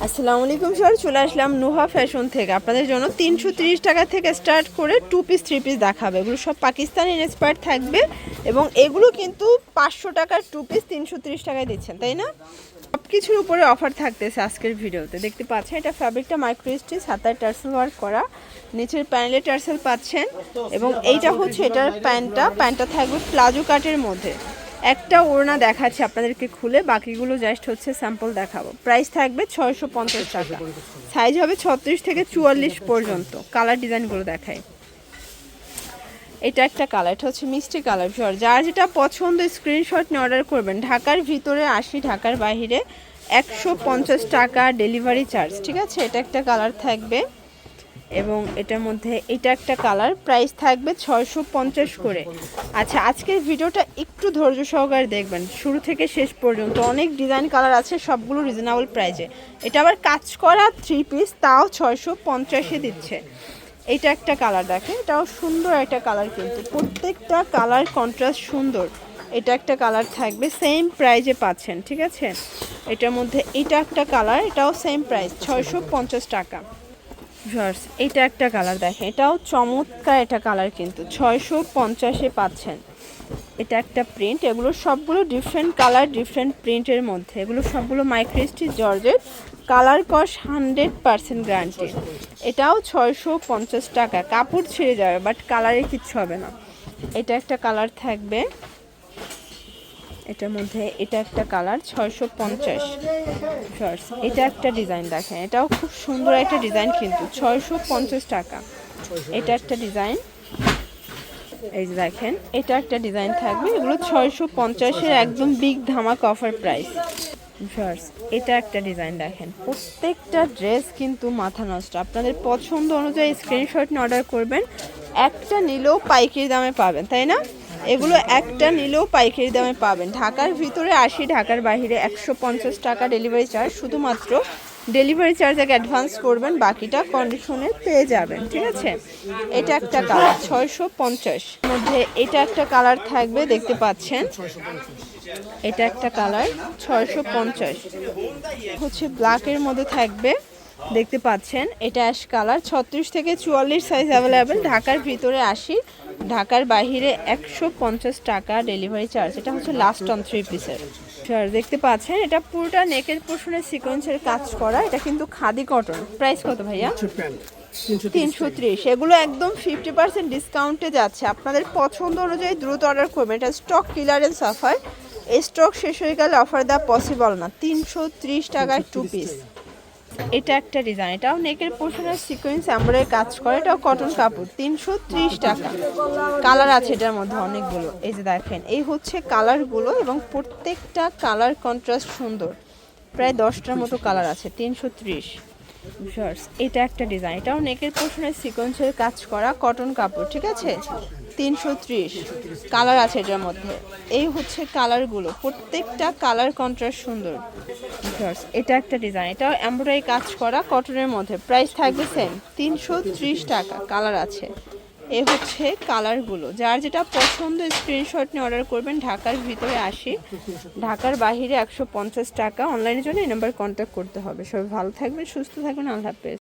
আসসালামু আলাইকুম স্যার, চলে আসলাম নুহা ফ্যাশন থেকে। আপনাদের জন্য 330 টাকা থেকে স্টার্ট করে 2 পিস 3 পিস দেখাবে। এগুলো সব পাকিস্তানি ইন্সপায়ার্ড থাকবে এবং এগুলো কিন্তু 500 টাকার 2 পিস 330 টাকায় দিচ্ছেন, তাই না? সব কিছুর উপরে অফার থাকতেছে আজকের ভিডিওতে। দেখতে পাচ্ছেন এটা ফ্যাব্রিকটা মাইক্রো স্টিচ, হাতায় টার্সেল ওয়ার্ক করা, নিচের প্যানেলে টার্সেল পাচ্ছেন এবং এইটা হচ্ছে এটার প্যান্টটা থাকবে প্লাজো কাটের মধ্যে। একটা ওড়না দেখাচ্ছি আপনাদেরকে খুলে, বাকিগুলো জাস্ট হচ্ছে স্যাম্পল দেখাবো। প্রাইস থাকবে 650 টাকা, সাইজ হবে 36 থেকে 44 পর্যন্ত। কালার ডিজাইনগুলো দেখাই। এটা একটা কালার, এটা হচ্ছে মিষ্টি কালার। যার যেটা পছন্দ স্ক্রিনশট নিয়ে অর্ডার করবেন। ঢাকার ভিতরে 80, ঢাকার বাইরে 150 টাকা ডেলিভারি চার্জ, ঠিক আছে? এটা একটা কালার থাকবে এবং এটার মধ্যে এটা একটা কালার, প্রাইস থাকবে 650 করে। আচ্ছা, আজকের ভিডিওটা একটু ধৈর্য সহকারে দেখবেন শুরু থেকে শেষ পর্যন্ত। অনেক ডিজাইন কালার আছে, সবগুলো রিজনেবল প্রাইসে। এটা আবার কাজ করা 3 পিস, তাও 650-এ দিচ্ছে। এটা একটা কালার দেখেন, এটাও সুন্দর একটা কালার, কিন্তু প্রত্যেকটা কালার কন্ট্রাস্ট সুন্দর। এটা একটা কালার থাকবে, সেম প্রাইজে পাচ্ছেন, ঠিক আছে? এটার মধ্যে এটা একটা কালার, এটাও সেম প্রাইস 650 টাকা। এটা একটা কালার দেখেন, এটাও চমৎকার একটা কালার, কিন্তু 650-এ পাচ্ছেন। এটা একটা প্রিন্ট, এগুলো সবগুলো ডিফারেন্ট কালার ডিফারেন্ট প্রিন্টের মধ্যে। এগুলো সবগুলো মাইক্রো স্টিচ জর্জেট, কালার কস 100% গ্যারান্টি। এটাও 650 টাকা। কাপড় ছিঁড়ে যাবে বাট কালারে কিচ্ছু হবে না। এটা একটা কালার থাকবে, এটার মধ্যে এটা একটা কালার 650 শর্টস। এটা একটা ডিজাইন দেখেন, এটাও খুব সুন্দর একটা ডিজাইন, কিন্তু 650 টাকা। এটা একটা ডিজাইন, এই যে দেখেন এটা একটা ডিজাইন থাকবে। এগুলো 650-এর একদম বিগ ধামাকা অফার প্রাইস। শর্টস এটা একটা ডিজাইন দেখেন, প্রত্যেকটা ড্রেস কিন্তু মাথা নষ্ট। আপনাদের পছন্দ অনুযায়ী স্ক্রিনশট নিয়ে অর্ডার করবেন। একটা নিলেও পাইকারি দামে পাবেন, তাই না? এগুলো একটা নিলেও পাইকারি দামে পাবেন। ঢাকার ভিতরে 80, ঢাকার বাইরে 150 টাকা ডেলিভারি চার্জ। শুধুমাত্র ডেলিভারি চার্জ আগে অ্যাডভান্স করবেন, বাকিটা কন্ডিশনে পেয়ে যাবেন, ঠিক আছে? এটা একটা কালার 650 মধ্যে। এটা একটা কালার থাকবে, দেখতে পাচ্ছেন। এটা একটা কালার 650 হচ্ছে ব্ল্যাকের মধ্যে থাকবে, দেখতে পাচ্ছেন। এটা অ্যাশ কালার, 36 থেকে 44 সাইজ অ্যাভেলেবেল। ঢাকার ভিতরে 80, ঢাকার বাইরে 150 টাকা ডেলিভারি চার্জ। এটা হচ্ছে লাস্ট অন 3 পিসের। দেখতে পাচ্ছেন এটা পুরোটা নেকের পোর্শনে সিকোয়েন্সের কাজ করা। এটা কিন্তু খাদি কটন। প্রাইস কত ভাইয়া? 330। এগুলো একদম 50% ডিসকাউন্টে যাচ্ছে। আপনাদের পছন্দ অনুযায়ী দ্রুত অর্ডার করবেন। এটা স্টক ক্লিয়ারেন্স অফার, স্টক শেষ হয়ে গেলে অফার দেওয়া পসিবল না। 330 টাকায় 2 পিস। এটা একটা ডিজাইন, এটাও নেকের পোর্শনের সিকোয়েন্স এমব্রয়ডারি কাজ করে, এটাও কটন কাপড়। 330 টাকা। কালার আছে এটার মধ্যে অনেকগুলো, এই যে দেখেন এই হচ্ছে কালারগুলো এবং প্রত্যেকটা কালার কন্ট্রাস্ট সুন্দর। প্রায় 10টার মতো কালার আছে। 330 শর্টস। এটা একটা ডিজাইন, এটাও নেকের পোর্শনের সিকোয়েন্সের কাজ করা, কটন কাপড়, ঠিক আছে? 330 কালার আছে এটার মধ্যে। এই হচ্ছে কালারগুলো, প্রত্যেকটা কালার কন্ট্রাস্ট সুন্দর। এটা একটা ডিজাইন, এটাও এমব্রয়ডারি কাজ করা কটনের মধ্যে। প্রাইস থাকবে সেম 330 টাকা। কালার আছে, এ হচ্ছে কালারগুলো। যার যেটা পছন্দ স্ক্রিনশট নিয়ে অর্ডার করবেন। ঢাকার ভিতরে 80, ঢাকার বাইরে 150 টাকা। অনলাইনের জন্য এই নাম্বার কন্ট্যাক্ট করতে হবে। সবাই ভালো থাকবেন, সুস্থ থাকবেন, আল্লাহ হাফেজ।